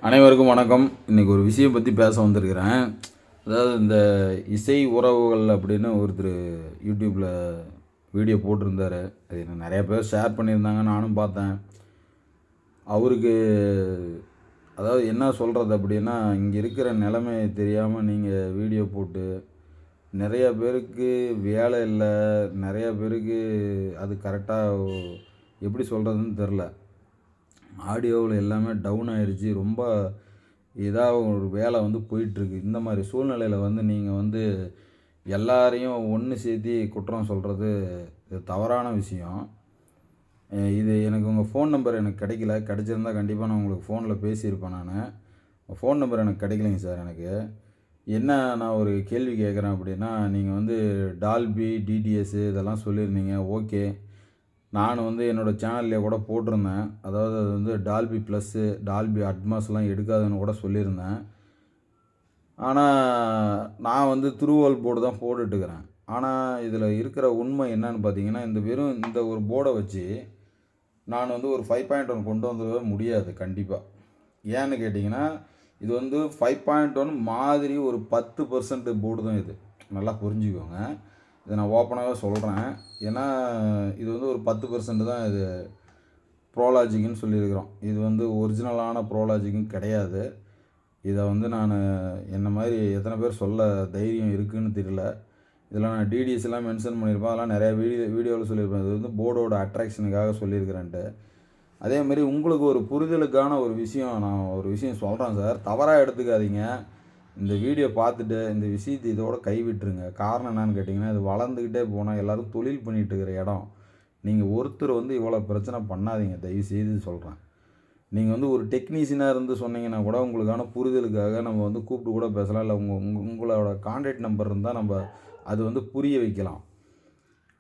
அனைவருக்கும் வணக்கம். இன்றைக்கி ஒரு விஷயம் பற்றி பேச வந்திருக்கிறேன். அதாவது இந்த இசை உறவுகள் அப்படின்னு ஒருத்தர் யூடியூப்பில் வீடியோ போட்டிருந்தார். அது எனக்கு நிறைய பேர் ஷேர் பண்ணியிருந்தாங்க, நானும் பார்த்தேன். அவருக்கு அதாவது என்ன சொல்கிறது அப்படின்னா, இங்கே இருக்கிற நிலைமை தெரியாமல் நீங்கள் வீடியோ போட்டு நிறையா பேருக்கு வேலை இல்லை, நிறையா பேருக்கு அது கரெக்டாக எப்படி சொல்கிறதுன்னு தெரில. ஆடியோவில் எல்லாமே டவுன் ஆயிடுச்சு. ரொம்ப இதாக ஒரு வேலை போயிட்டுருக்கு. இந்த மாதிரி சூழ்நிலையில் நீங்கள் எல்லாரையும் ஒன்று சேர்த்தி குற்றம் சொல்கிறது இது தவறான விஷயம். இது எனக்கு உங்கள் ஃபோன் நம்பர் எனக்கு கிடைக்கல. கிடச்சிருந்தா கண்டிப்பாக நான் உங்களுக்கு ஃபோனில் பேசியிருப்பேன். ஃபோன் நம்பர் எனக்கு கிடைக்கலைங்க சார். எனக்கு என்ன, நான் ஒரு கேள்வி கேட்குறேன் அப்படின்னா, நீங்கள் டால்பி டிடிஎஸ் இதெல்லாம் சொல்லியிருந்தீங்க. ஓகே, நான் என்னோடய சேனல்லே கூட போட்டிருந்தேன். அதாவது அது டால்பி ப்ளஸ்ஸு டால்பி அட்மாஸ்லாம் எடுக்காதுன்னு கூட சொல்லியிருந்தேன். ஆனால் நான் த்ரூவல் போர்டு தான் போட்டுட்ருக்கிறேன். ஆனால் இதில் இருக்கிற உண்மை என்னன்னு பார்த்தீங்கன்னா, வெறும் இந்த ஒரு போர்டை வச்சு நான் ஒரு 5.1 கொண்டு வந்துடவே முடியாது கண்டிப்பாக. ஏன்னு கேட்டிங்கன்னா, இது 5.1 மாதிரி ஒரு 10% போர்டு தான் இது. நல்லா புரிஞ்சுக்கோங்க. இதை நான் ஓப்பனாகவே சொல்கிறேன். ஏன்னா இது ஒரு 10% தான் இது ப்ரோலாஜிக்னு சொல்லியிருக்கிறோம். இது ஒரிஜினலான ப்ரோலாஜிக்கும் கிடையாது. இதை நான் என்ன மாதிரி எத்தனை பேர் சொல்ல தைரியம் இருக்குதுன்னு தெரியல. இதில் நான் டிடிஎஸ்லாம் மென்ஷன் பண்ணியிருப்பேன். அதெல்லாம் நிறையா வீடியோவில் சொல்லியிருப்பேன். இது போர்டோட அட்ராக்ஷனுக்காக சொல்லியிருக்கிறேன்ட்டு. அதேமாரி உங்களுக்கு ஒரு புரிதலுக்கான ஒரு விஷயம் நான் ஒரு விஷயம் சொல்கிறேன் சார். தவறாக எடுத்துக்காதீங்க. இந்த வீடியோ பார்த்துட்டு இந்த விஷயத்தை இதோட கைவிட்டுருங்க. காரணம் என்னன்னு கேட்டிங்கன்னா, இது வளர்ந்துக்கிட்டே போனால் எல்லோரும் தொழில் பண்ணிகிட்டு இருக்கிற இடம். நீங்கள் ஒருத்தர் இவ்வளோ பிரச்சனை பண்ணாதீங்க, தயவுசெய்து சொல்கிறேன். நீங்கள் ஒரு டெக்னீஷியனாக இருந்து சொன்னீங்கன்னா கூட உங்களுக்கான புரிதலுக்காக நம்ம கூப்பிட்டு கூட பேசலாம். இல்லை உங்களோட கான்டாக்ட் நம்பர் இருந்தால் நம்ம அது புரிய வைக்கலாம்.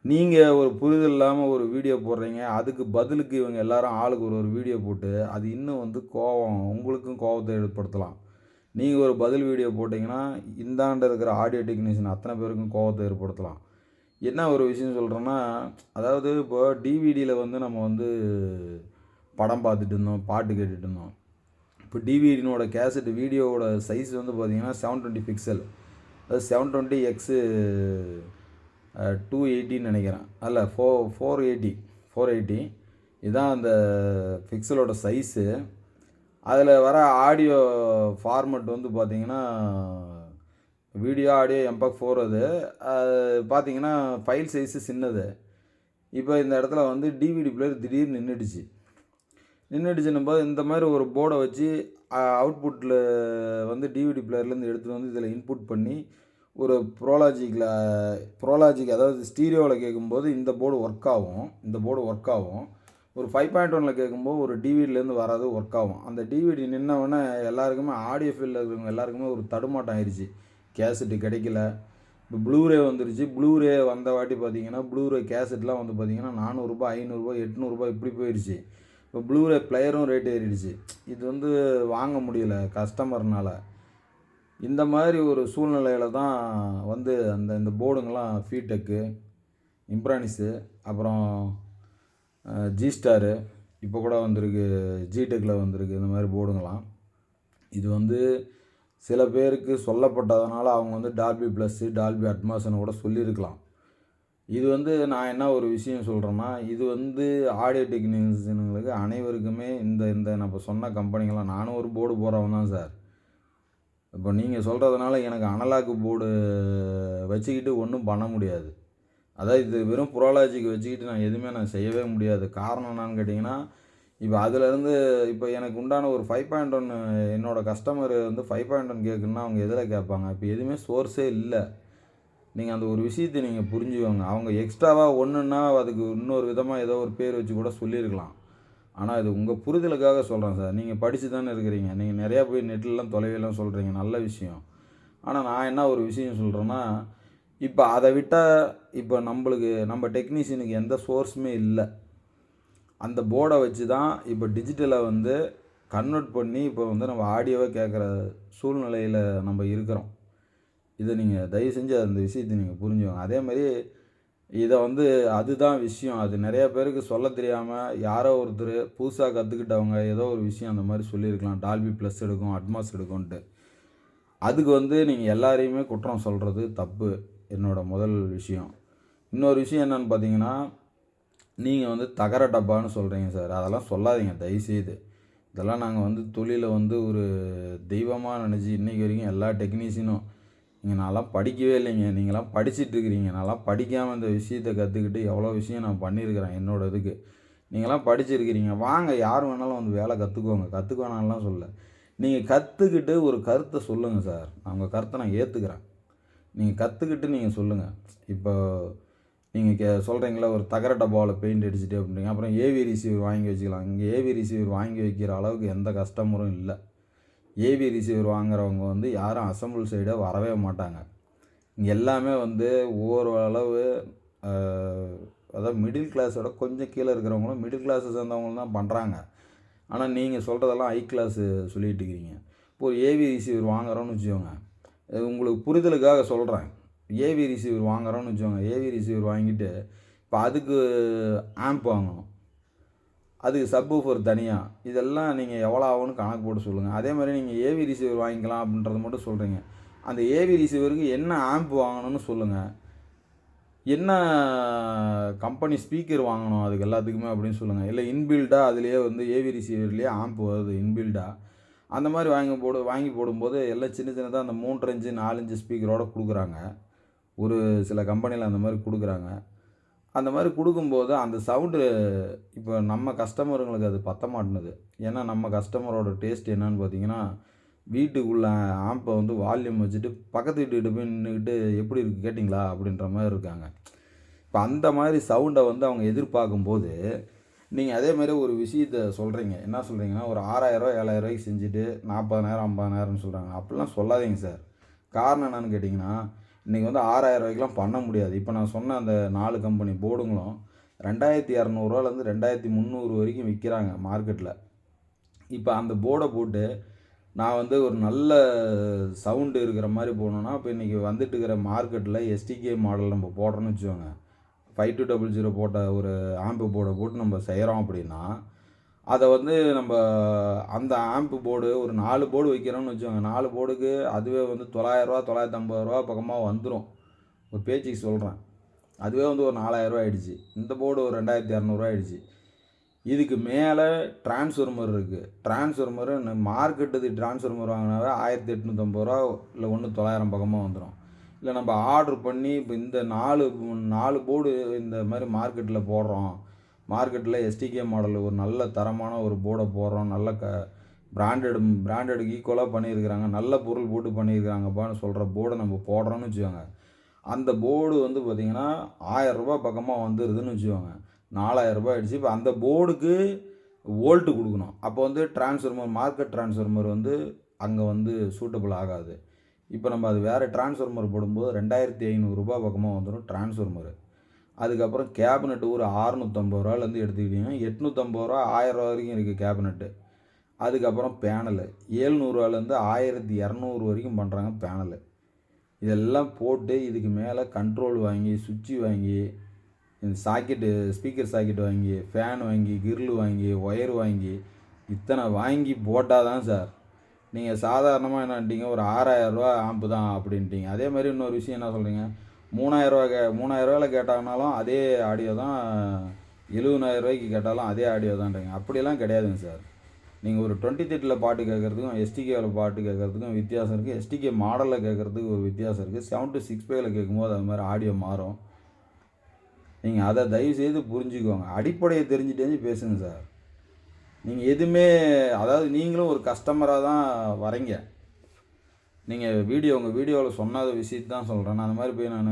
நீங்கள் ஒரு புரிதல் இல்லாமல் ஒரு வீடியோ போடுறீங்க, அதுக்கு பதிலுக்கு இவங்க எல்லாரும் ஆளுக்கு ஒரு வீடியோ போட்டு அது இன்னும் கோவம், உங்களுக்கும் கோவத்தை ஏற்படுத்தலாம். நீங்கள் ஒரு பதில் வீடியோ போட்டிங்கன்னா இந்தாண்ட இருக்கிற ஆடியோ டெக்னீஷியன் அத்தனை பேருக்கும் கோவத்தை ஏற்படுத்தலாம். என்ன ஒரு விஷயம் சொல்கிறேன்னா, அதாவது இப்போ டிவிடியில் நம்ம படம் பார்த்துட்டு இருந்தோம், பாட்டு கேட்டுட்டு இருந்தோம். இப்போ டிவிடினோட கேசட் வீடியோவோட சைஸ் பார்த்திங்கன்னா 720 பிக்சல், அது 720x 280 நினைக்கிறேன். அல்ல 480 இதுதான் அந்த பிக்சலோட சைஸு. அதில் வர ஆடியோ ஃபார்மெட் பார்த்திங்கன்னா வீடியோ ஆடியோ MP4 அது பார்த்திங்கன்னா ஃபைல் சைஸு சின்னது. இப்போ இந்த இடத்துல டிவிடி பிளேயர் திடீர்னு நின்றுடுச்சுன்னும் போது இந்த மாதிரி ஒரு போர்டை வச்சு அவுட்புட்டில் டிவிடி பிளேயர்லேருந்து எடுத்துகிட்டு இதில் இன்புட் பண்ணி ஒரு ப்ரோலாஜிக் அதாவது ஸ்டீரியோவில் கேட்கும்போது இந்த போர்டு ஒர்க் ஆகும். ஒரு 5.1 கேட்கும்போது ஒரு டிவிடிலேருந்து வராது ஒர்க் ஆகும். அந்த டிவிடி நின்னவுடனே எல்லாருக்குமே ஆடியோ ஃபீல்டில் இருக்கிறவங்க எல்லாருக்குமே ஒரு தடுமாட்டம் ஆயிடுச்சு. கேசட்டு கிடைக்கல. இப்போ ப்ளூரே வந்துருச்சு. ப்ளூரே வந்த வாட்டி பார்த்திங்கன்னா ப்ளூரே கேசட்லாம் பார்த்திங்கன்னா 400 500 800 இப்படி போயிடுச்சு. இப்போ ப்ளூரே பிளேயரும் ரேட் ஏறிடுச்சு. இது வாங்க முடியல கஸ்டமர்னால். இந்த மாதிரி ஒரு சூழ்நிலையில் தான் இந்த போர்டுங்கெல்லாம் ஃபீடெக்கு, இம்ப்ரானிஸு, அப்புறம் ஜி ஸ்டாரு, இப்போ கூட வந்திருக்கு ஜிடெக்கில் வந்திருக்கு இந்த மாதிரி போர்டுங்களாம். இது சில பேருக்கு சொல்லப்பட்டதுனால அவங்க டால்பி ப்ளஸ்ஸு டால்பி அட்மாஸ்ன்னு கூட சொல்லியிருக்கலாம். இது நான் என்ன ஒரு விஷயம் சொல்கிறேன்னா, இது ஆடியோ டெக்னீஷியனுங்களுக்கு அனைவருக்குமே இந்த நம்ம சொன்ன கம்பெனிங்கெல்லாம் நானும் ஒரு போர்டு போடுறவன் தான் சார். இப்போ நீங்கள் சொல்கிறதுனால எனக்கு அனலாக் போர்டு வச்சுக்கிட்டு ஒன்றும் பண்ண முடியாது. அதாவது இது வெறும் ப்ரோலாஜிக் வச்சுக்கிட்டு நான் எதுவுமே செய்யவே முடியாது. காரணம் என்னான்னு கேட்டிங்கன்னா, இப்போ அதிலேருந்து இப்போ எனக்கு உண்டான ஒரு 5.1 என்னோடய கஸ்டமர் 5.1 கேட்குன்னா அவங்க எதில் கேட்பாங்க? இப்போ எதுவுமே சோர்ஸே இல்லை. நீங்கள் அந்த ஒரு விஷயத்தை நீங்கள் புரிஞ்சுக்கோங்க. அவங்க எக்ஸ்ட்ராவாக ஒன்றுன்னா அதுக்கு இன்னொரு விதமாக ஏதோ ஒரு பேர் வச்சு கூட சொல்லியிருக்கலாம். ஆனால் இது உங்கள் புரிதலுக்காக சொல்கிறேன் சார். நீங்கள் படித்து தானே இருக்கிறீங்க. நீங்கள் நிறையா போய் நெட்லலாம் தொலைவிலாம் சொல்கிறீங்க, நல்ல விஷயம். ஆனால் நான் என்ன ஒரு விஷயம் சொல்கிறேன்னா, இப்போ அதை விட்டால் இப்போ நம்ம டெக்னீஷியனுக்கு எந்த சோர்ஸுமே இல்லை. அந்த போர்டை வச்சு தான் இப்போ டிஜிட்டலை கன்வெர்ட் பண்ணி இப்போ நம்ம ஆடியோவை கேட்குற சூழ்நிலையில் நம்ம இருக்கிறோம். இதை நீங்கள் தயவு செஞ்சு அந்த விஷயத்தை நீங்கள் புரிஞ்சுக்கோங்க. அதே மாதிரி இதை வந்து அதுதான் விஷயம். அது நிறைய பேருக்கு சொல்ல தெரியாமல் யாரோ ஒருத்தர் புதுசாக கற்றுக்கிட்டவங்க ஏதோ ஒரு விஷயம் அந்த மாதிரி சொல்லியிருக்கலாம். டால்பி ப்ளஸ் எடுக்கும், அட்மாஸ் எடுக்கும்ன்ட்டு. அதுக்கு வந்து நீங்கள் எல்லாரையுமே குற்றம் சொல்கிறது தப்பு. என்னோட முதல் விஷயம். இன்னொரு விஷயம் என்னென்னு பார்த்தீங்கன்னா, நீங்கள் வந்து தகர டப்பான்னு சொல்கிறீங்க சார். அதெல்லாம் சொல்லாதீங்க தயவுசெய்து. இதெல்லாம் நாங்கள் வந்து தொழிலை வந்து ஒரு தெய்வமாக நினச்சி இன்றைக்கி வரைக்கும் எல்லா டெக்னீஷியனும் நான்லாம் படிக்கவே இல்லைங்க. நீங்களாம் படிச்சுட்டு இருக்கிறீங்க. நான்லாம் படிக்காமல் இந்த விஷயத்த கற்றுக்கிட்டு எவ்வளோ விஷயம் நான் பண்ணியிருக்கிறேன் என்னோட இதுக்கு. நீங்களாம் படிச்சிருக்கிறீங்க. வாங்க யார் வேணாலும் வந்து வேலை கற்றுக்கோங்க. கற்றுக்க வேணாம்லாம் சொல்லல. நீங்கள் கற்றுக்கிட்டு ஒரு கருத்தை சொல்லுங்கள் சார். நான் உங்கள் கருத்தை நான் ஏற்றுக்கிறேன். நீங்கள் கற்றுக்கிட்டு நீங்கள் சொல்லுங்கள். இப்போ நீங்கள் சொல்கிறீங்களா ஒரு தகர டப்பாவில் பெயிண்ட் அடிச்சுட்டு அப்படின்றீங்க. அப்புறம் ஏவி ரிசீவர் வாங்கி வச்சுக்கலாம். இங்கே ஏவி ரிசீவர் வாங்கி வைக்கிற அளவுக்கு எந்த கஸ்டமரும் இல்லை. ஏவி ரிசீவர் வாங்குறவங்க வந்து யாரும் அசம்பிள் சைடே வரவே மாட்டாங்க. இங்கே எல்லாமே வந்து ஓரளவு அதாவது மிடில் கிளாஸோட கொஞ்சம் கீழே இருக்கிறவங்களும் மிடில் கிளாஸை சேர்ந்தவங்களும் தான் பண்ணுறாங்க. ஆனால் நீங்கள் சொல்கிறதெல்லாம் ஹை கிளாஸு சொல்லிகிட்டு இருக்கிறீங்க. இப்போ ஒரு ஏவி ரிசீவர் வாங்குறோன்னு வச்சுக்கோங்க. உங்களுக்கு புரிதலுக்காக சொல்கிறேன். ஏவி ரிசீவர் வாங்குறோன்னு வச்சுக்கோங்க. ஏவி ரிசீவர் வாங்கிட்டு இப்போ அதுக்கு ஆம்ப் வாங்கணும். அதுக்கு சப்வூஃபர் தனியாக. இதெல்லாம் நீங்கள் எவ்வளோ ஆகும்னு கணக்கு போட்டு சொல்லுங்கள். அதே மாதிரி நீங்கள் ஏவி ரிசீவர் வாங்கிக்கலாம் அப்படின்றத மட்டும் சொல்கிறீங்க. அந்த ஏவி ரிசீவருக்கு என்ன ஆம்ப் வாங்கணும்னு சொல்லுங்கள். என்ன கம்பெனி ஸ்பீக்கர் வாங்கணும் அதுக்கு எல்லாத்துக்குமே அப்படின்னு சொல்லுங்கள். இல்லை இன்பில்டாக அதுலேயே வந்து ஏவி ரிசீவர்லேயே ஆம்ப் வருது இன்பில்டாக. அந்த மாதிரி வாங்கி போடும்போது எல்லாம் சின்ன சின்னதாக அந்த 3 இன்ச்சு 4 இன்ச்சு ஸ்பீக்கரோடு கொடுக்குறாங்க. ஒரு சில கம்பெனியில் அந்த மாதிரி கொடுக்குறாங்க. அந்த மாதிரி கொடுக்கும்போது அந்த சவுண்டு இப்போ நம்ம கஸ்டமருங்களுக்கு அது பத்த மாட்டேனுது. ஏன்னா நம்ம கஸ்டமரோட டேஸ்ட் என்னன்னு பார்த்தீங்கன்னா, வீட்டுக்குள்ளே ஆம்பை வந்து வால்யூம் வச்சுட்டு பக்கத்து வீட்டுக்கிட்ட போய் நின்றுக்கிட்டு எப்படி இருக்குது கேட்டிங்களா அப்படின்ற மாதிரி இருக்காங்க. இப்போ அந்த மாதிரி சவுண்டை வந்து அவங்க எதிர்பார்க்கும்போது நீங்கள் அதே மாதிரி ஒரு விஷயத்த சொல்கிறீங்க. என்ன சொல்கிறீங்கன்னா, ஒரு 6000 7000 செஞ்சுட்டு 40,000 50,000ன்னு சொல்கிறாங்க. அப்படிலாம் சொல்லாதீங்க சார். காரணம் என்னன்னு கேட்டிங்கன்னா, இன்றைக்கி வந்து 6000 பண்ண முடியாது. இப்போ நான் சொன்ன அந்த 4 கம்பெனி போர்டுங்களும் 2200 2300 வரைக்கும் விற்கிறாங்க மார்க்கெட்டில். இப்போ அந்த போர்டை போட்டு நான் வந்து ஒரு நல்ல சவுண்டு இருக்கிற மாதிரி போடணுன்னா, இப்போ இன்றைக்கி வந்துட்டு இருக்கிற மார்க்கெட்டில் எஸ்டிகே மாடல் நம்ம போடுறோன்னு வச்சுக்கோங்க. 5200 போட்ட ஒரு ஆம்பு போர்டை போட்டு நம்ம செய்கிறோம் அப்படின்னா, அதை வந்து நம்ம அந்த ஆம்பு போர்டு ஒரு 4 போர்டு வைக்கிறோம்னு வச்சுக்கோங்க. 4 போர்டுக்கு அதுவே வந்து ரூ. 900 950 பக்கமாக வந்துடும். ஒரு பேச்சுக்கு சொல்கிறேன். அதுவே வந்து ஒரு 4000 ஆகிடுச்சு. இந்த போர்டு ஒரு 2200 ஆகிடுச்சு. இதுக்கு மேலே டிரான்ஸ்ஃபார்மர் இருக்குது. டிரான்ஸ்ஃபார்மரு மார்க்கெட்டு டிரான்ஸ்ஃபார்மர் வாங்கினாவே ரூ. 1850 இல்லை 900 பக்கமாக வந்துடும். இல்லை நம்ம ஆர்டர் பண்ணி இப்போ இந்த 4 போர்டு இந்த மாதிரி மார்க்கெட்டில் போடுறோம். மார்க்கெட்டில் எஸ்டிகே மாடல் ஒரு நல்ல தரமான ஒரு போர்டை போடுறோம். நல்ல பிராண்டடுக்கு ஈக்குவலாக பண்ணியிருக்கிறாங்க. நல்ல பொருள் போட்டு பண்ணியிருக்காங்கப்பான்னு சொல்கிற போர்டை நம்ம போடுறோன்னு வச்சுக்கோங்க. அந்த போர்டு வந்து பார்த்திங்கன்னா ரூ. 1000 பக்கமாக வந்துடுதுன்னு வச்சுக்கோங்க. 4000 ஆகிடுச்சு. இப்போ அந்த போர்டுக்கு வோல்ட்டு கொடுக்கணும். அப்போ வந்து மார்க்கெட் டிரான்ஸ்ஃபார்மர் வந்து அங்கே வந்து சூட்டபிள் ஆகாது. இப்போ நம்ம அது வேறு டிரான்ஸ்ஃபார்மர் போடும்போது ரூ. 2500 பக்கமாக வந்துடும் டிரான்ஸ்ஃபார்மரு. அதுக்கப்புறம் கேபினெட்டு ஒரு ரூ. 650 எடுத்துக்கிட்டிங்கன்னா ரூ. 850 1000 வரைக்கும் இருக்குது கேபினெட்டு. அதுக்கப்புறம் பேனலு ரூ. 700 1200 வரைக்கும் பண்ணுறாங்க பேனலு. இதெல்லாம் போட்டு இதுக்கு மேலே கண்ட்ரோல் வாங்கி சுவிட்சு வாங்கி இந்த சாக்கெட்டு ஸ்பீக்கர் சாக்கெட் வாங்கி ஃபேன் வாங்கி கிரில் வாங்கி ஒயர் வாங்கி இத்தனை வாங்கி போட்டால் தான் சார் நீங்கள் சாதாரணமாக என்னன்ட்டீங்க ஒரு 6000 ஆம்பு தான் அப்படின்ட்டீங்க. அதே மாதிரி இன்னொரு விஷயம் என்ன சொல்கிறீங்க, 3000 கேட்டாங்கனாலும் அதே ஆடியோ தான், 70000 கேட்டாலும் அதே ஆடியோ தான்றீங்க. அப்படியெல்லாம் கிடையாதுங்க சார். நீங்கள் ஒரு 2030 பாட்டு கேட்குறதுக்கும் எஸ்டிகேவில் பாட்டு கேட்குறதுக்கும் வித்தியாசம் இருக்குது. எஸ்டிகே மாடலில் கேட்குறதுக்கு ஒரு வித்தியாசம் இருக்குது. 7-6 கேட்கும்போது அது மாதிரி ஆடியோ மாறும். நீங்கள் அதை தயவுசெய்து புரிஞ்சுக்கோங்க. அடிப்படையை தெரிஞ்சுட்டே பேசுங்க சார். நீங்கள் எதுவுமே அதாவது நீங்களும் ஒரு கஸ்டமராக தான் வரீங்க. நீங்கள் உங்கள் வீடியோவில் சொன்னாத விஷயத்தை தான் சொல்கிறேன். நான் அந்த மாதிரி போய் நான்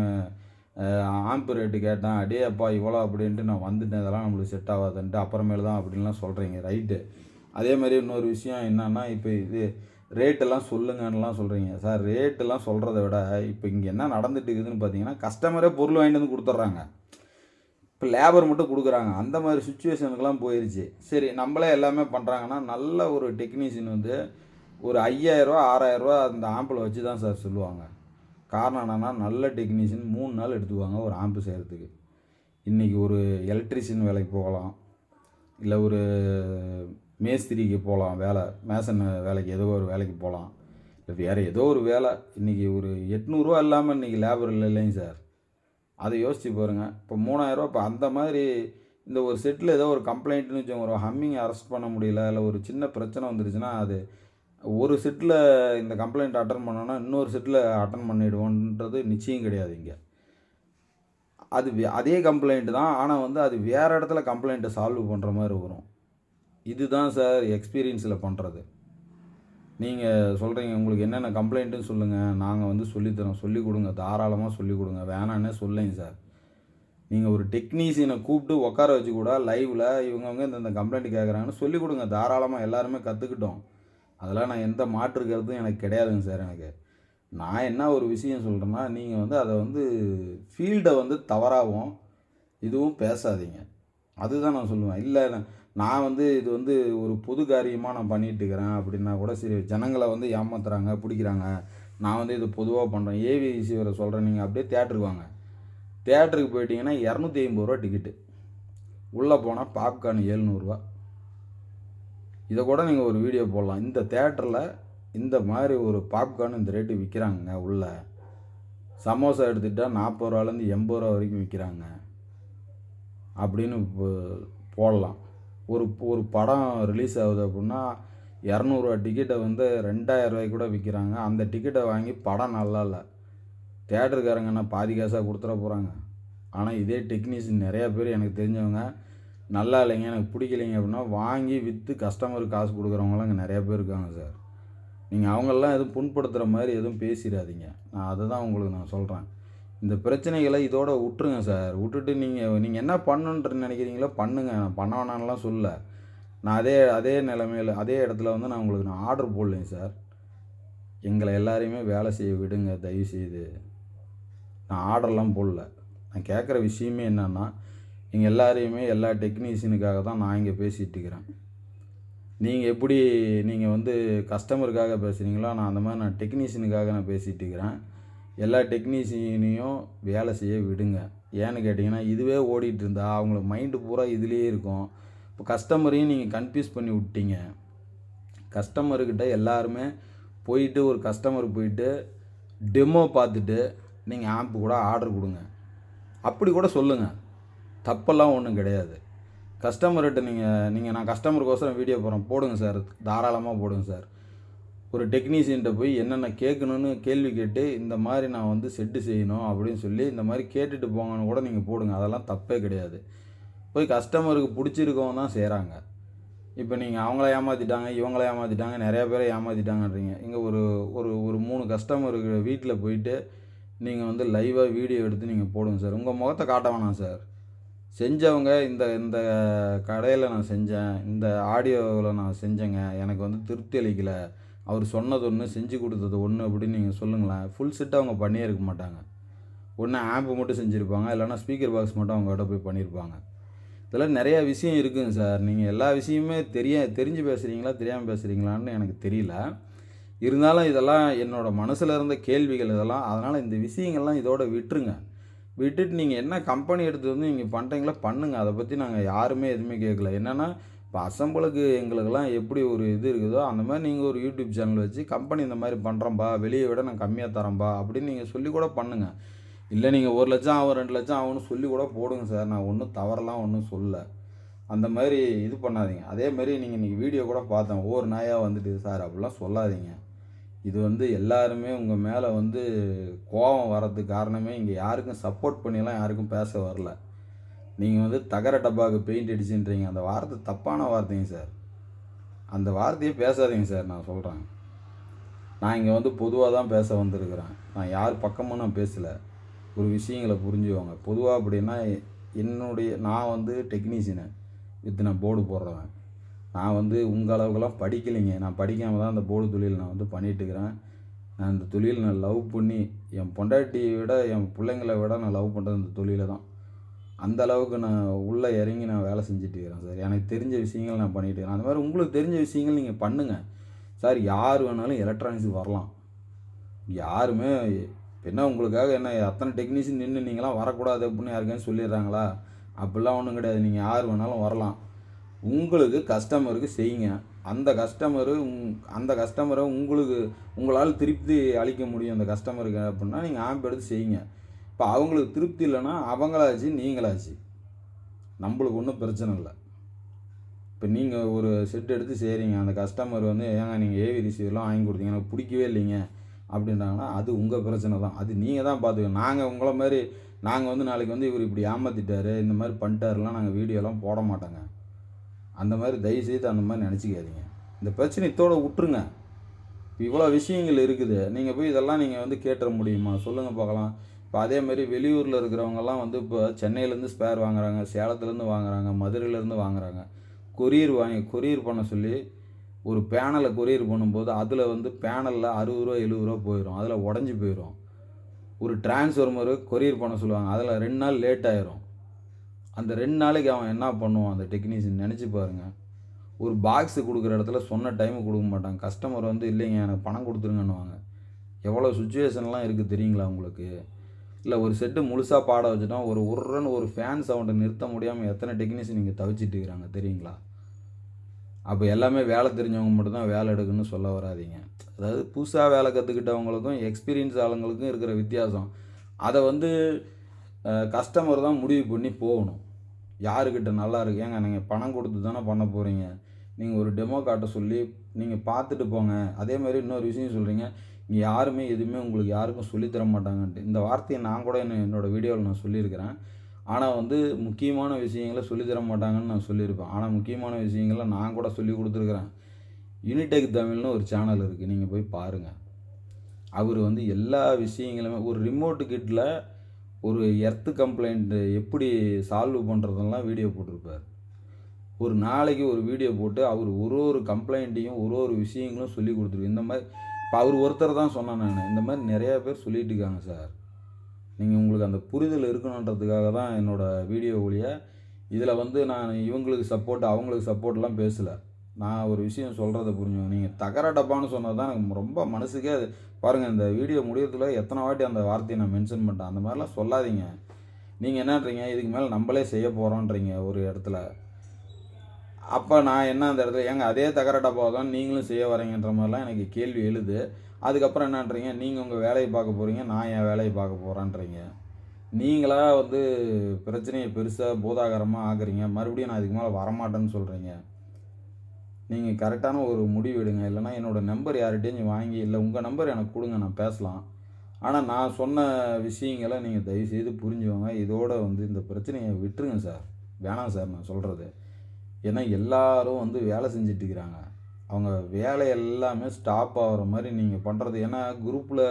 ஆம்பு ரேட்டு கேட்டேன், அடே அப்பா இவ்வளோ அப்படின்ட்டு நான் வந்துட்டேன், இதெல்லாம் நம்மளுக்கு செட் ஆகாதுன்ட்டு அப்புறமேல தான் அப்படின்லாம் சொல்கிறீங்க. ரைட்டு. அதே மாதிரி இன்னொரு விஷயம் என்னன்னா, இப்போ இது ரேட்டெல்லாம் சொல்லுங்கன்னெலாம் சொல்கிறீங்க சார். ரேட்டெல்லாம் சொல்கிறத விட இப்போ இங்கே என்ன நடந்துட்டு இருக்குதுன்னு பார்த்தீங்கன்னா, கஸ்டமரே பொருள் வாங்கிட்டு வந்து கொடுத்துட்றாங்க. இப்போ லேபர் மட்டும் கொடுக்குறாங்க. அந்த மாதிரி சுச்சுவேஷனுக்கெலாம் போயிடுச்சு. சரி நம்மளே எல்லாமே பண்ணுறாங்கன்னா, நல்ல ஒரு டெக்னீஷியன் வந்து ஒரு 5000 6000 அந்த ஆம்பில் வச்சு தான் சார் சொல்லுவாங்க. காரணம் என்னென்னா, நல்ல டெக்னீஷியன் 3 நாள் எடுத்துக்குவாங்க ஒரு ஆம்பு செய்கிறதுக்கு. இன்றைக்கி ஒரு எலக்ட்ரிஷியன் வேலைக்கு போகலாம், இல்லை ஒரு மேஸ்திரிக்கு போகலாம், மேசன் வேலைக்கு ஏதோ ஒரு வேலைக்கு போகலாம், இல்லை வேறு ஏதோ ஒரு வேலை. இன்றைக்கி ஒரு 800 இல்லாமல் இன்றைக்கி லேபர் இல்லைங்க சார். அதை யோசித்து பாருங்கள். இப்போ 3000 இப்போ அந்த மாதிரி இந்த ஒரு செட்டில் ஏதோ ஒரு கம்ப்ளைண்ட்னு வச்சோங்க, ஒரு ஹம்மிங் அரெஸ்ட் பண்ண முடியல, இல்லை ஒரு சின்ன பிரச்சனை வந்துருச்சுன்னா, அது ஒரு செட்டில் இந்த கம்ப்ளைண்ட் அட்டன் பண்ணோன்னா இன்னொரு செட்டில் அட்டன் பண்ணிவிடுவோன்றது நிச்சயம் கிடையாது இங்கே. அது அதே கம்ப்ளைண்ட் தான், ஆனால் வந்து அது வேறு இடத்துல கம்ப்ளைண்ட்டை சால்வ் பண்ணுற மாதிரி வரும். இதுதான் சார் எக்ஸ்பீரியன்ஸில் பண்ணுறது. நீங்கள் சொல்கிறீங்க உங்களுக்கு என்னென்ன கம்ப்ளைண்ட்டுன்னு சொல்லுங்கள், நாங்கள் வந்து சொல்லித்தரோம், சொல்லிக் கொடுங்க, தாராளமாக சொல்லிக் கொடுங்க, வேணான்னே சொல்லுங்க சார். நீங்கள் ஒரு டெக்னீஷியனை கூப்பிட்டு உட்கார வச்சு கூட லைவில் இவங்கவங்க இந்த கம்ப்ளைண்ட் கேட்குறாங்கன்னு சொல்லிக் கொடுங்க, தாராளமாக எல்லாருமே கற்றுக்கிட்டோம். அதெல்லாம் நான் எந்த மாற்று கருத்தும் எனக்கு கிடையாதுங்க சார். நான் என்ன ஒரு விஷயம் சொல்கிறேன்னா, நீங்கள் வந்து அதை வந்து ஃபீல்டை வந்து தவறாகவும் இதுவும் பேசாதீங்க. அதுதான் நான் சொல்லுவேன். இல்லை நான் வந்து இது வந்து ஒரு பொது காரியமாக நான் பண்ணிகிட்ருக்கிறேன் அப்படின்னா கூட சரி, ஜனங்களை வந்து ஏமாத்துறாங்க, பிடிக்கிறாங்க, நான் வந்து இது பொதுவாக பண்ணுறேன், ஏவி ரிசீவரை சொல்கிறேன். நீங்கள் அப்படியே தேட்டருக்கு வாங்க. தேட்டருக்கு போயிட்டீங்கன்னா 250 டிக்கெட்டு, உள்ளே போனால் பாப்கார்ன் 700. இதை கூட நீங்கள் ஒரு வீடியோ போடலாம். இந்த தேட்டரில் இந்த மாதிரி ஒரு பாப்கார்ன் இந்த ரேட்டு விற்கிறாங்க, உள்ள சமோசா எடுத்துக்கிட்டால் 40 80 வரைக்கும் விற்கிறாங்க அப்படின்னு போடலாம். ஒரு படம் ரிலீஸ் ஆகுது அப்படின்னா 200 டிக்கெட்டை வந்து 2000 கூட விற்கிறாங்க. அந்த டிக்கெட்டை வாங்கி படம் நல்லா இல்லை, தேட்டருக்காரங்க என்ன பாதி காசாக கொடுத்துட போகிறாங்க. ஆனால் இதே டெக்னீஷியன் நிறையா பேர் எனக்கு தெரிஞ்சவங்க, நல்லா இல்லைங்க, எனக்கு பிடிக்கலைங்க அப்படின்னா வாங்கி விற்று கஸ்டமருக்கு காசு கொடுக்குறவங்களாம் இங்கே நிறையா பேர் இருக்காங்க சார். நீங்கள் அவங்களெலாம் எதுவும் புண்படுத்துகிற மாதிரி எதுவும் பேசிடாதீங்க. நான் அதை தான் உங்களுக்கு நான் சொல்கிறேன். இந்த பிரச்சனைகளை இதோட விட்டுருங்க சார். விட்டுட்டு நீங்கள் என்ன பண்ணணுன்ட்டு நினைக்கிறீங்களோ பண்ணுங்கள், நான் பண்ண வேணான்லாம் சொல்லலை. நான் அதே நிலைமையில் அதே இடத்துல வந்து நான் உங்களுக்கு ஆர்டர் போடலைங்க சார். எங்களை எல்லாரையுமே வேலை செய்ய விடுங்க தயவுசெய்து. நான் ஆர்டர்லாம் போடல. நான் கேட்குற விஷயமே என்னென்னா, நீங்கள் எல்லாரையுமே எல்லா டெக்னீஷியனுக்காக தான் நான் இங்கே பேசிகிட்டு இருக்கிறேன். நீங்கள் எப்படி நீங்கள் வந்து கஸ்டமருக்காக பேசுகிறீங்களோ, நான் அந்த மாதிரி நான் டெக்னீஷியனுக்காக நான் பேசிகிட்டு இருக்கிறேன். எல்லா டெக்னீஷியனையும் வேலை செய்ய விடுங்க. ஏன்னு கேட்டிங்கன்னா, இதுவே ஓடிட்டு இருந்தா அவங்களுக்கு மைண்டு பூரா இதுலேயே இருக்கும். இப்போ கஸ்டமரையும் நீங்கள் கன்ஃபியூஸ் பண்ணி விட்டீங்க. கஸ்டமர்கிட்ட எல்லாருமே போயிட்டு ஒரு கஸ்டமர் போயிட்டு டெமோ பார்த்துட்டு நீங்கள் ஆம்பு கூட ஆர்டர் கொடுங்க, அப்படி கூட சொல்லுங்கள், தப்பெல்லாம் ஒன்றும் கிடையாது. கஸ்டமர்கிட்ட நீங்கள் நான் கஸ்டமருக்கோசரம் வீடியோ போடுங்க சார், தாராளமாக போடுங்க சார். ஒரு டெக்னீஷியன்கிட்ட போய் என்னென்ன கேட்கணுன்னு கேள்வி கேட்டு இந்த மாதிரி நான் வந்து செட்டு செய்யணும் அப்படின்னு சொல்லி இந்த மாதிரி கேட்டுட்டு போங்கன்னு கூட நீங்கள் போடுங்க, அதெல்லாம் தப்பே கிடையாது. போய் கஸ்டமருக்கு பிடிச்சிருக்கவங்க தான் செய்கிறாங்க. இப்போ நீங்கள் அவங்கள ஏமாற்றிட்டாங்க, இவங்கள ஏமாற்றிட்டாங்க, நிறையா பேரை ஏமாற்றிட்டாங்கன்றீங்க. இங்கே ஒரு ஒரு ஒரு 3 கஸ்டமருக்கு வீட்டில் போயிட்டு நீங்கள் வந்து லைவாக வீடியோ எடுத்து நீங்கள் போடுங்க சார். உங்கள் முகத்தை காட்ட வேணாம் சார். செஞ்சவங்க இந்த இந்த கடையில் நான் செஞ்சேன், இந்த ஆடியோவில் நான் செஞ்சேங்க, எனக்கு வந்து திருப்தி அளிக்கலை, அவர் சொன்னது ஒன்று செஞ்சு கொடுத்தது ஒன்று அப்படின்னு நீங்கள் சொல்லுங்களேன். ஃபுல் செட்டு அவங்க பண்ணியே இருக்க மாட்டாங்க. ஒன்று ஆம்பு மட்டும் செஞ்சுருப்பாங்க, இல்லைனா ஸ்பீக்கர் பாக்ஸ் மட்டும் அவங்ககிட்ட போய் பண்ணியிருப்பாங்க. இதெல்லாம் நிறையா விஷயம் இருக்குதுங்க சார். நீங்கள் எல்லா விஷயமுமே தெரிஞ்சு பேசுகிறீங்களா தெரியாமல் பேசுகிறீங்களான்னு எனக்கு தெரியல. இருந்தாலும் இதெல்லாம் என்னோடய மனசில் இருந்த கேள்விகள் இதெல்லாம். அதனால் இந்த விஷயங்கள்லாம் இதோட விட்டுருங்க. விட்டுட்டு நீங்கள் என்ன கம்பெனி எடுத்து வந்து நீங்கள் பண்ணுறீங்களோ பண்ணுங்கள். அதை பற்றி நாங்கள் யாருமே எதுவுமே கேட்கல. என்னென்னா இப்போ அசம்பிளுக்கு எங்களுக்கெல்லாம் எப்படி ஒரு இது இருக்குதோ அந்த மாதிரி நீங்கள் ஒரு யூடியூப் சேனல் வச்சு கம்பெனி இந்த மாதிரி பண்ணுறோம்பா, வெளியே விட நான் கம்மியாக தரேன்பா அப்படின்னு நீங்கள் சொல்லி கூட பண்ணுங்கள். இல்லை நீங்கள் 1 லட்சம் ஆகும் 2 லட்சம் ஆகும்னு சொல்லி கூட போடுங்க சார். நான் ஒன்றும் தவறெல்லாம் ஒன்றும் சொல்லலை. அந்த மாதிரி இது பண்ணாதீங்க. அதே மாதிரி நீங்கள் இன்றைக்கி வீடியோ கூட பார்த்தேன், ஒவ்வொரு நாயாக வந்துட்டு சார் அப்படிலாம் சொல்லாதீங்க. இது வந்து எல்லாருமே உங்கள் மேலே வந்து கோபம் வர்றதுக்கு காரணமே இங்கே யாருக்கும் சப்போர்ட் பண்ணிலாம் யாருக்கும் பேச வரல. நீங்கள் வந்து தகர டப்பாவுக்கு பெயிண்ட் அடிச்சுன்றீங்க, அந்த வார்த்தை தப்பான வார்த்தைங்க சார். அந்த வார்த்தையே பேசாதீங்க சார். நான் சொல்கிறேன், நான் இங்கே வந்து பொதுவாக தான் பேச வந்திருக்கிறேன். நான் யார் பக்கமும் நான் பேசலை. ஒரு விஷயங்களை புரிஞ்சுவாங்க. பொதுவாக அப்படின்னா நான் வந்து டெக்னீஷியனு நான் போர்டு போடுறவன். நான் வந்து உங்கள் அளவுக்குலாம் படிக்கலைங்க. நான் படிக்காமல் தான் அந்த போர்டு தொழில் நான் வந்து பண்ணிகிட்ருக்கிறேன். நான் இந்த தொழில் நான் லவ் பண்ணி என் பொண்டாட்டியை விட என் பிள்ளைங்களை விட நான் லவ் பண்ணுறது இந்த தொழிலை தான். அந்த அளவுக்கு நான் உள்ளே இறங்கி நான் வேலை செஞ்சுட்ருக்கிறேன் சார். எனக்கு தெரிஞ்ச விஷயங்கள் நான் பண்ணிகிட்ருக்கிறேன். அந்த மாதிரி உங்களுக்கு தெரிஞ்ச விஷயங்கள் நீங்கள் பண்ணுங்கள் சார். யார் வேணாலும் எலக்ட்ரானிக்ஸுக்கு வரலாம். யாருமே என்ன உங்களுக்காக என்ன அத்தனை டெக்னீஷியன் நின்று நீங்களாம் வரக்கூடாது அப்படின்னு யாருக்காச்சும் சொல்லிடுறாங்களா? அப்படிலாம் ஒன்றும் கிடையாது. நீங்கள் யார் வேணாலும் வரலாம். உங்களுக்கு கஸ்டமருக்கு செய்யுங்க. அந்த கஸ்டமரை உங்களால் திருப்தி அளிக்க முடியும் அந்த கஸ்டமருக்கு அப்படின்னா நீங்கள் ஆப் எடுத்து செய்யுங்க. இப்போ அவங்களுக்கு திருப்தி இல்லைன்னா அவங்களாச்சு நீங்களாச்சு, நம்மளுக்கு ஒன்றும் பிரச்சனை இல்லை. இப்போ நீங்கள் ஒரு செட் எடுத்து செய்கிறீங்க, அந்த கஸ்டமர் வந்து ஏங்க நீங்கள் ஏவி ரிசீவர்லாம் வாங்கி கொடுத்தீங்க எனக்கு பிடிக்கவே இல்லைங்க அப்படின்றாங்கன்னா அது உங்கள் பிரச்சனை தான். அது நீங்கள் தான் பார்த்துக்கணும். நாங்கள் வந்து நாளைக்கு வந்து இவர் இப்படி ஏமாற்றிட்டாரு, இந்த மாதிரி பண்ணிட்டாருலாம் நாங்கள் வீடியோலாம் போட மாட்டோங்க. அந்த மாதிரி தயவுசெய்து அந்த மாதிரி நினச்சிக்காதீங்க. இந்த பிரச்சனை இத்தோட விட்டுருங்க. இப்போ இவ்வளோ விஷயங்கள் இருக்குது, நீங்கள் போய் இதெல்லாம் நீங்கள் வந்து கேட்டுற முடியுமா? சொல்லுங்கள் பார்க்கலாம். இப்போ அதேமாதிரி வெளியூரில் இருக்கிறவங்கெல்லாம் வந்து இப்போ சென்னையிலேருந்து ஸ்பேர் வாங்குறாங்க, சேலத்துலேருந்து வாங்குறாங்க, மதுரையிலேருந்து வாங்குறாங்க. கொரியர் பண்ண சொல்லி ஒரு பேனலை கொரியர் பண்ணும்போது அதில் வந்து பேனலில் 60 ரூபா 70 ரூபா போயிடும், அதில் உடஞ்சி போயிடும். ஒரு டிரான்ஸ்ஃபார்மரு கொரியர் பண்ண சொல்லுவாங்க, அதில் 2 நாள் லேட் ஆயிரும். அந்த 2 நாளைக்கு அவன் என்ன பண்ணுவான் அந்த டெக்னீஷியன்? நினச்சி பாருங்கள். ஒரு பாக்ஸு கொடுக்குற இடத்துல சொன்ன டைமுக்கு கொடுக்க மாட்டாங்க. கஸ்டமர் வந்து இல்லைங்க எனக்கு பணம் கொடுத்துருங்கன்னுவாங்க. எவ்வளோ சுச்சுவேஷன்லாம் இருக்குது தெரியுங்களா உங்களுக்கு? இல்லை ஒரு செட்டு முழுசாக பாட வச்சுட்டோம், ஒரு உருன்னு ஒரு ஃபேன் சவுண்டை நிறுத்த முடியாமல் எத்தனை டெக்னீஷியன் இங்கே தவிச்சிட்டு இருக்கிறாங்க தெரியுங்களா? அப்போ எல்லாமே வேலை தெரிஞ்சவங்க மட்டும்தான் வேலை எடுக்குன்னு சொல்ல வராதிங்க. அதாவது புதுசாக வேலை கற்றுக்கிட்டவங்களுக்கும் எக்ஸ்பீரியன்ஸ் ஆளுங்களுக்கும் இருக்கிற வித்தியாசம். அதை வந்து கஸ்டமர் தான் முடிவு பண்ணி போகணும். யாருக்கிட்ட நல்லா இருக்கு, ஏங்க நீங்கள் பணம் கொடுத்து தானே பண்ண போகிறீங்க, நீங்கள் ஒரு டெமோ காட்ட சொல்லி நீங்கள் பார்த்துட்டு போங்க. அதேமாதிரி இன்னொரு விஷயம் சொல்கிறீங்க, இங்கே யாருமே எதுவுமே உங்களுக்கு யாருக்கும் சொல்லித்தர மாட்டாங்கன்ட்டு. இந்த வார்த்தையை நான் கூட என்னோடய வீடியோவில் நான் சொல்லியிருக்கிறேன். ஆனால் வந்து முக்கியமான விஷயங்களை சொல்லித்தர மாட்டாங்கன்னு நான் சொல்லியிருப்பேன். ஆனால் முக்கியமான விஷயங்களை நான் கூட சொல்லி கொடுத்துருக்குறேன். யூனிடெக் தமிழ்னு ஒரு சேனல் இருக்குது, நீங்கள் போய் பாருங்கள். அவர் வந்து எல்லா விஷயங்களுமே ஒரு ரிமோட்டு கிட்டில் ஒரு எர்த்து கம்ப்ளைண்ட்டு எப்படி சால்வ் பண்ணுறதெல்லாம் வீடியோ போட்டிருப்பார். ஒரு நாளைக்கு ஒரு வீடியோ போட்டு அவர் ஒரு கம்ப்ளைண்ட்டையும் ஒரு விஷயங்களும் சொல்லி கொடுத்துருக்கு. இந்த மாதிரி இப்போ அவர் ஒருத்தர் தான் சொன்னேன் நான், இந்த மாதிரி நிறையா பேர் சொல்லிகிட்டு இருக்காங்க சார். நீங்கள் உங்களுக்கு அந்த புரிதல் இருக்கணுன்றதுக்காக தான் என்னோடய வீடியோ ஒழிய இதில் வந்து நான் இவங்களுக்கு சப்போர்ட் அவங்களுக்கு சப்போர்ட்லாம் பேசலை. நான் ஒரு விஷயம் சொல்கிறத புரிஞ்சுக்கோங்க. நீங்கள் தகர டப்பான்னு சொன்னது தான் எனக்கு ரொம்ப மனசுக்கே அது பாருங்கள். இந்த வீடியோ முடியறதுல எத்தனை வாட்டி அந்த வார்த்தையை நான் மென்ஷன் பண்ணிட்டேன். அந்த மாதிரிலாம் சொல்லாதீங்க. நீங்கள் என்னன்றீங்க, இதுக்கு மேலே நம்மளே செய்ய போகிறோன்றீங்க ஒரு இடத்துல. அப்போ நான் என்ன அந்த இடத்துல ஏங்க அதே தகர டப்பாவை தான் நீங்களும் செய்ய வரீங்கன்ற மாதிரிலாம் எனக்கு கேள்வி எழுது. அதுக்கப்புறம் என்னன்றீங்க, நீங்கள் உங்கள் வேலையை பார்க்க போகிறீங்க, நான் என் வேலையை பார்க்க போகிறேன்றீங்க. நீங்களாக வந்து பிரச்சனையை பெருசாக பூதாகரமாக ஆக்குறீங்க. மறுபடியும் நான் இதுக்கு மேலே வரமாட்டேன்னு சொல்கிறீங்க. நீங்கள் கரெக்டான ஒரு முடிவு எடுங்க. இல்லைனா என்னோடய நம்பர் யார்கிட்டையும் வாங்கி, இல்லை உங்கள் நம்பர் எனக்கு கொடுங்க, நான் பேசலாம். ஆனால் நான் சொன்ன விஷயங்களை நீங்கள் தயவுசெய்து புரிஞ்சுக்கோங்க. இதோட வந்து இந்த பிரச்சனையை விட்டுருங்க சார். வேணாம் சார் நான் சொல்கிறது. ஏன்னா எல்லோரும் வந்து வேலை செஞ்சிட்ருக்கிறாங்க. அவங்க வேலை எல்லாமே ஸ்டாப் ஆகிற மாதிரி நீங்கள் பண்ணுறது. ஏன்னா குரூப்பில்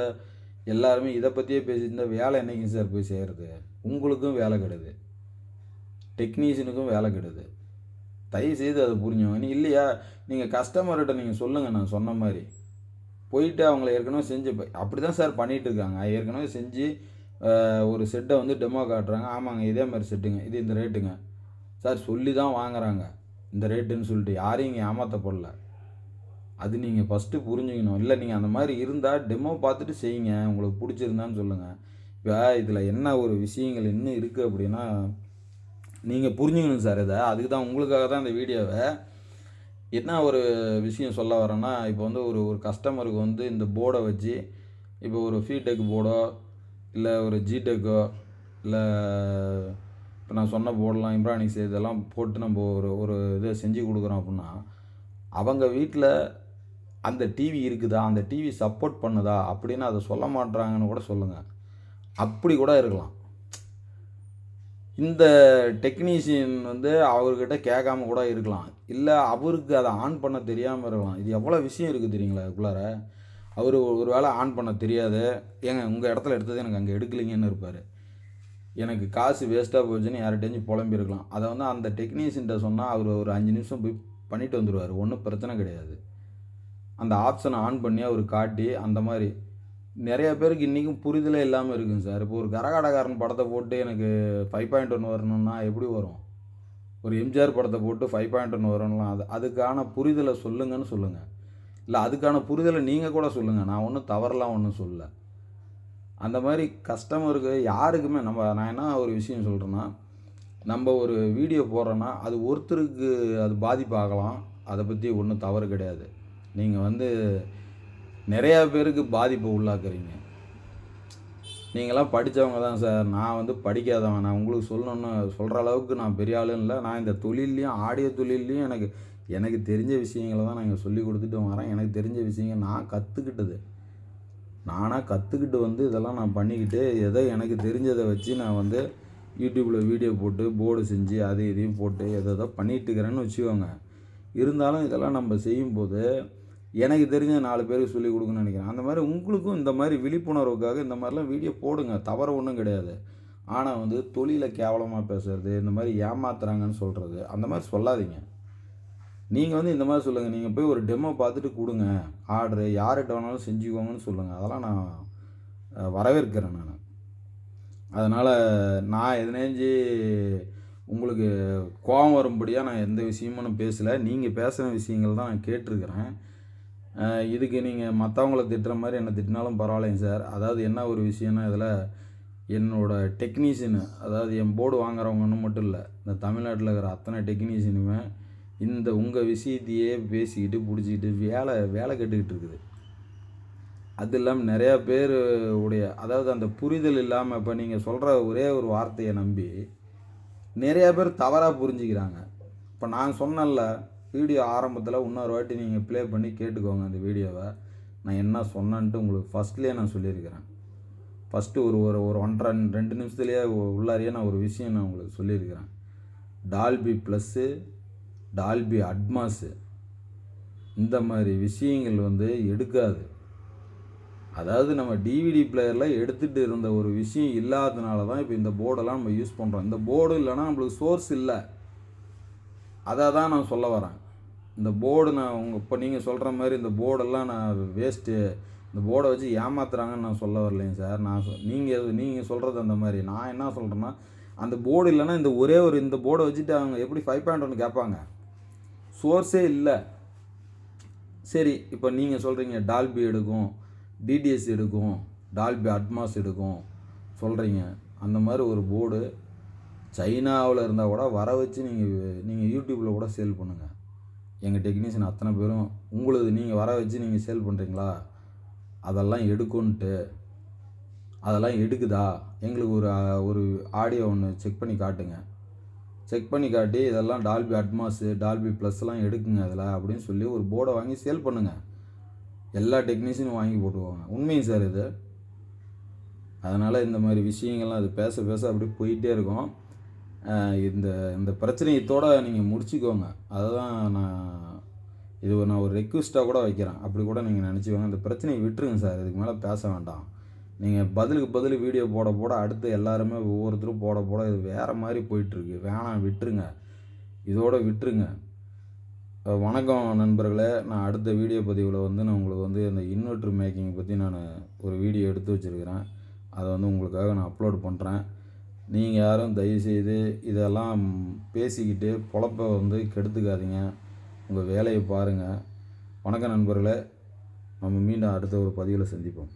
எல்லாருமே இதை பற்றியே பேசியிருந்தா வேலை என்றைக்கும் சார் போய் செய்கிறது? உங்களுக்கும் வேலை கெடுது, டெக்னீஷியனுக்கும் வேலை கெடுது. தயவுசெய்து அதை புரிஞ்சுங்க. இல்லையா நீங்கள் கஸ்டமர்கிட்ட நீங்கள் சொல்லுங்கள், நான் சொன்ன மாதிரி போயிட்டு அவங்கள ஏற்கனவே செஞ்சு அப்படி தான் சார் பண்ணிகிட்ருக்காங்க. ஏற்கனவே செஞ்சு ஒரு செட்டை வந்து டெமோ காட்டுறாங்க. ஆமாங்க இதே மாதிரி செட்டுங்க, இது இந்த ரேட்டுங்க சார் சொல்லி தான் வாங்குறாங்க. இந்த ரேட்டுன்னு சொல்லிட்டு யாரையும் இங்கே ஏமாற்றப்படல. அது நீங்கள் ஃபஸ்ட்டு புரிஞ்சுக்கணும். இல்லை நீங்கள் அந்த மாதிரி இருந்தால் டெமோ பார்த்துட்டு செய்யுங்க, உங்களுக்கு பிடிச்சிருந்தான்னு சொல்லுங்கள். இப்போ இதில் என்ன ஒரு விஷயங்கள் இன்னும் இருக்குது அப்படின்னா நீங்கள் புரிஞ்சுக்கணும் சார். அதுக்கு தான் உங்களுக்காக தான் இந்த வீடியோவை. என்ன ஒரு விஷயம் சொல்ல வரேன்னா, இப்போ வந்து ஒரு கஸ்டமருக்கு வந்து இந்த போர்டை வச்சு இப்போ ஒரு ஃபீடெக் போர்டோ இல்லை ஒரு ஜிடெக்கோ இல்லை இப்போ நான் சொன்ன போர்டெலாம் இம்ப்ரானிக்ஸ் இதெல்லாம் போட்டு நம்ம ஒரு இதை செஞ்சு கொடுக்குறோம் அப்படின்னா, அவங்க வீட்டில் அந்த டிவி இருக்குதா, அந்த டிவி சப்போர்ட் பண்ணுதா அப்படின்னு அதை சொல்ல மாட்றாங்கன்னு கூட சொல்லுங்கள். அப்படி கூட இருக்கலாம். இந்த டெக்னீஷியன் வந்து அவர்கிட்ட கேட்காம கூட இருக்கலாம். இல்லை அவருக்கு அதை ஆன் பண்ண தெரியாமல் இருக்கலாம். இது எவ்வளோ விஷயம் இருக்குது தெரியுங்களா இதுக்குள்ளார. அவர் ஒரு வேளை ஆன் பண்ண தெரியாது, ஏங்க உங்கள் இடத்துல எடுத்தது எனக்கு அங்கே எடுக்கலைங்கன்னு இருப்பார். எனக்கு காசு வேஸ்ட்டாக போச்சுன்னு யார்கிட்டையும் புலம்பியிருக்கலாம். அதை வந்து அந்த டெக்னீஷியன்கிட்ட சொன்னால் அவர் ஒரு 5 நிமிஷம் போய் பண்ணிவிட்டு வந்துடுவார். ஒன்றும் பிரச்சனை கிடையாது. அந்த ஆப்ஷனை ஆன் பண்ணி அவர் காட்டி அந்த மாதிரி நிறைய பேருக்கு இன்றைக்கும் புரிதலே இல்லாமல் இருக்குங்க சார். இப்போ ஒரு கரகாட்டக்காரன் படத்தை போட்டு எனக்கு 5.1 வரணும்னா எப்படி வரும்? ஒரு எம்ஜிஆர் படத்தை போட்டு 5.1 வரணும்லாம் அதுக்கான புரிதலை சொல்லுங்கன்னு சொல்லுங்கள். இல்லை அதுக்கான புரிதலை நீங்கள் கூட சொல்லுங்கள். நான் ஒன்றும் தவறலாம் ஒன்றும் சொல்லலை. அந்த மாதிரி கஸ்டமருக்கு யாருக்குமே நான் என்ன ஒரு விஷயம் சொல்கிறேன்னா, நம்ம ஒரு வீடியோ போடுறோன்னா அது ஒருத்தருக்கு அது பாதிப்பு ஆகலாம். அதை பற்றி ஒன்றும் தவறு கிடையாது. நீங்கள் வந்து நிறையா பேருக்கு பாதிப்பை உள்ளாக்குறீங்க. நீங்களாம் படித்தவங்க தான் சார். நான் வந்து படிக்காதவன். நான் உங்களுக்கு சொல்கிற அளவுக்கு நான் பெரிய ஆளும் இல்லை. நான் இந்த தொழில்லையும் ஆடியோ தொழில்லையும் எனக்கு தெரிஞ்ச விஷயங்களை தான் நான் இங்கே சொல்லி கொடுத்துட்டு வரேன். எனக்கு தெரிஞ்ச விஷயங்கள் நான் கற்றுக்கிட்டது. நானாக கற்றுக்கிட்டு வந்து இதெல்லாம் நான் பண்ணிக்கிட்டு ஏதோ எனக்கு தெரிஞ்சதை வச்சு நான் வந்து யூடியூப்பில் வீடியோ போட்டு போர்டு செஞ்சு அது இதையும் போட்டு ஏதோ பண்ணிகிட்டு இருக்கிறேன்னு வச்சுக்கோங்க. இருந்தாலும் இதெல்லாம் நம்ம செய்யும்போது எனக்கு தெரிஞ்ச 4 பேருக்கு சொல்லிக் கொடுக்கணும்னு நினைக்கிறேன். அந்த மாதிரி உங்களுக்கும் இந்த மாதிரி விழிப்புணர்வுக்காக இந்த மாதிரிலாம் வீடியோ போடுங்க. தவறு ஒன்றும் கிடையாது. ஆனால் வந்து தொழிலை கேவலமாக பேசுகிறது, இந்த மாதிரி ஏமாத்துறாங்கன்னு சொல்கிறது, அந்த மாதிரி சொல்லாதீங்க. நீங்கள் வந்து இந்த மாதிரி சொல்லுங்கள். நீங்கள் போய் ஒரு டெமோ பார்த்துட்டு கொடுங்க. ஆர்டரு யார்கிட்ட வேணாலும் செஞ்சுக்கோங்கன்னு சொல்லுங்கள். அதெல்லாம் நான் வரவேற்கிறேன் நான். அதனால் நான் எதனேஞ்சு உங்களுக்கு கோபம் வரும்படியாக நான் எந்த விஷயமும் நான் பேசலை. நீங்கள் பேசுகிற விஷயங்கள் தான் நான் கேட்டிருக்கிறேன். இதுக்கு நீங்கள் மற்றவங்கள திட்டுற மாதிரி என்னை திட்டினாலும் பரவாயில்லைங்க சார். அதாவது என்ன ஒரு விஷயம்னா இதில் என்னோடய டெக்னீஷியனு, அதாவது என் போர்டு வாங்குறவங்கன்னு மட்டும் இல்லை, இந்த தமிழ்நாட்டில் இருக்கிற அத்தனை டெக்னீஷியனுமே இந்த உங்கள் விஷயத்தையே பேசிக்கிட்டு பிடிச்சிக்கிட்டு வேலை கட்டுக்கிட்டு இருக்குது. அது இல்லாமல் நிறையா பேர் அதாவது அந்த புரிதல் இல்லாமல் இப்போ நீங்கள் சொல்கிற ஒரே ஒரு வார்த்தையை நம்பி நிறையா பேர் தவறாக புரிஞ்சுக்கிறாங்க. இப்போ நான் சொன்னேன்ல வீடியோ ஆரம்பத்தில் இன்னொரு வாட்டி நீங்கள் ப்ளே பண்ணி கேட்டுக்கோங்க அந்த வீடியோவை. நான் என்ன சொன்னேன்ட்டு உங்களுக்கு ஃபஸ்ட்லேயே நான் சொல்லியிருக்கிறேன். ஃபஸ்ட்டு ஒரு 1.5-2 நிமிஷத்துலேயே உள்ளாரியே நான் ஒரு விஷயம் நான் உங்களுக்கு சொல்லியிருக்கிறேன். டால்பி ப்ளஸ்ஸு, டால்பி அட்மாஸு இந்த மாதிரி விஷயங்கள் வந்து எடுக்காது. அதாவது நம்ம டிவிடி பிளேயரில் எடுத்துகிட்டு இருந்த ஒரு விஷயம் இல்லாததுனால தான் இப்போ இந்த போர்டெல்லாம் நம்ம யூஸ் பண்ணுறோம். இந்த போர்டு இல்லைன்னா நம்மளுக்கு சோர்ஸ் இல்லை. அதை தான் நான் சொல்ல வரேன். இந்த போர்டு இப்போ நீங்கள் சொல்கிற மாதிரி இந்த போர்டெல்லாம் நான் வேஸ்ட்டு, இந்த போர்டை வச்சு ஏமாத்துறாங்கன்னு நான் சொல்ல வரலைங்க சார். நீங்கள் சொல்கிறது அந்த மாதிரி. நான் என்ன சொல்கிறேன்னா, அந்த போர்டு இல்லைன்னா இந்த போர்டை வச்சுட்டு அவங்க எப்படி 5.1 கேட்பாங்க? சோர்ஸே இல்லை. சரி, இப்போ நீங்கள் சொல்கிறீங்க டால்பி எடுக்கும், டிடிஎஸ் எடுக்கும், டால்பி அட்மாஸ் எடுக்கும் சொல்கிறீங்க. அந்த மாதிரி ஒரு போர்டு சைனாவில் இருந்தால் கூட வர வச்சு நீங்கள் யூடியூப்பில் கூட சேல் பண்ணுங்கள். எங்கள் டெக்னீஷியன் அத்தனை பேரும் நீங்கள் வர வச்சு நீங்கள் சேல் பண்ணுறீங்களா? அதெல்லாம் எடுக்கும்ன்ட்டு அதெல்லாம் எடுக்குதா? எங்களுக்கு ஒரு ஆடியோ ஒன்று செக் பண்ணி காட்டுங்க. செக் பண்ணி காட்டி இதெல்லாம் டால்பி அட்மாஸு, டால்பி ப்ளஸ்லாம் எடுக்குங்க அதில் அப்படின்னு சொல்லி ஒரு போர்டை வாங்கி சேல் பண்ணுங்கள். எல்லா டெக்னீஷியனும் வாங்கி போட்டுவாங்க. உண்மையும் சார் இது. அதனால் இந்த மாதிரி விஷயங்கள்லாம் அது பேச அப்படியே போயிட்டே இருக்கும். இந்த பிரச்சனையத்தோடு நீங்கள் முடிச்சுக்கோங்க. அதுதான் நான் ஒரு ரெக்வெஸ்ட்டாக கூட வைக்கிறேன். அப்படி கூட நீங்கள் நினச்சிக்கோங்க. இந்த பிரச்சனையை விட்டுருங்க சார். இதுக்கு மேலே பேச வேண்டாம். நீங்கள் பதிலுக்கு பதில் வீடியோ போட அடுத்து எல்லாருமே ஒவ்வொருத்தரும் போட இது வேறு மாதிரி போயிட்டுருக்கு. வேணாம், விட்டுருங்க. இதோடு விட்டுருங்க. வணக்கம் நண்பர்களே. நான் அடுத்த வீடியோ பதிவில் வந்து நான் உங்களுக்கு வந்து இந்த இன்வெர்ட்ரு மேக்கிங் பற்றி நான் ஒரு வீடியோ எடுத்து வச்சுருக்கிறேன். அதை வந்து உங்களுக்காக நான் அப்லோட் பண்ணுறேன். நீங்கள் யாரும் தயவுசெய்து இதெல்லாம் பேசிக்கிட்டு பொழப்பை வந்து கெடுத்துக்காதீங்க. உங்கள் வேலையை பாருங்கள். வணக்கம் நண்பர்களே. நம்ம மீண்டும் அடுத்த ஒரு பதிவில் சந்திப்போம்.